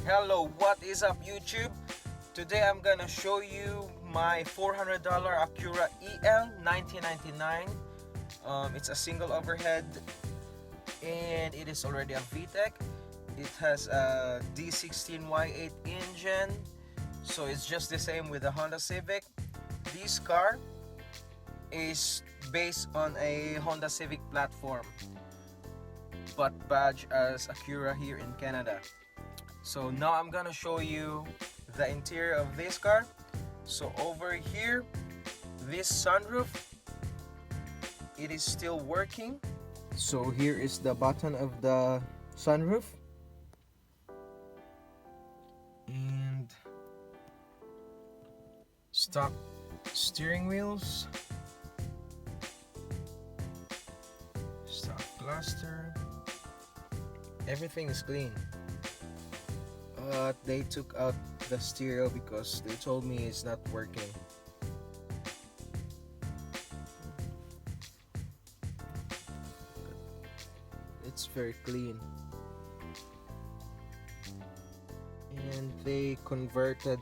Hello, what is up YouTube? Today I'm gonna show you my $400 Acura EL 1999. It's a single overhead and it is already a VTEC. It has a D16Y8 engine, so it's just the same with the Honda Civic. This car is based on a Honda Civic platform but badged as Acura here in Canada. So now I'm gonna show you the interior of this car. So over here, this sunroof, it is still working. So here is the button of the sunroof, and stock steering wheels, stock cluster, everything is clean. They took out the stereo because they told me it's not working. It's very clean. And they converted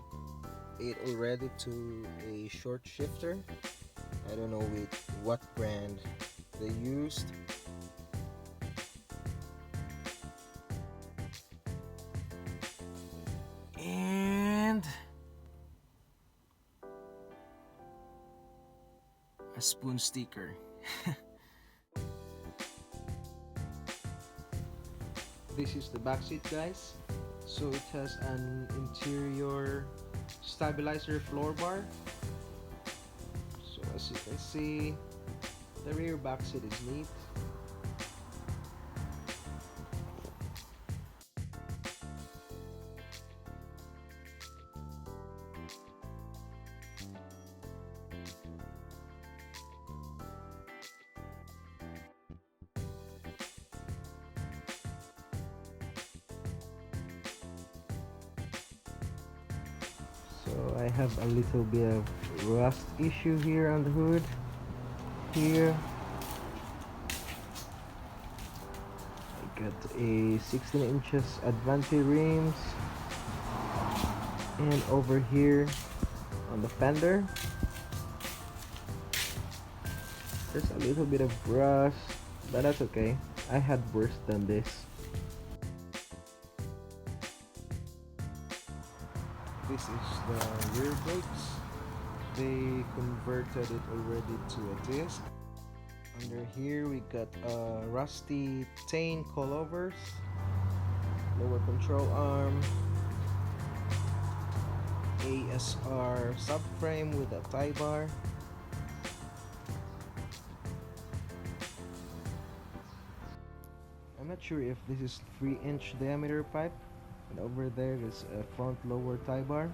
it already to a short shifter. I don't know with what brand they used. And a spoon sticker. This is the back seat, guys. So it has an interior stabilizer floor bar. So as you can see, the rear back seat is neat. So I have a little bit of rust issue here on the hood. Here I got a 16 inches Advanti rims, and over here on the fender there's a little bit of rust, but that's okay. I had worse than this. This is the rear brakes. They converted it already to a disc. Under here we got rusty chain coilovers, lower control arm, ASR subframe with a tie bar. I'm not sure if this is 3-inch diameter pipe. And over there is a front lower tie bar.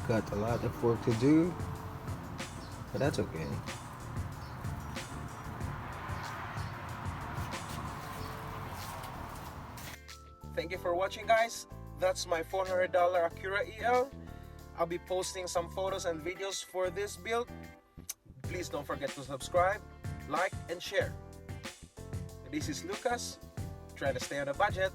Got a lot of work to do, but that's okay. Thank you for watching, guys. That's my $400 Acura EL. I'll be posting some photos and videos for this build. Please don't forget to subscribe, like, and share. This is Lucas. Try to stay on a budget.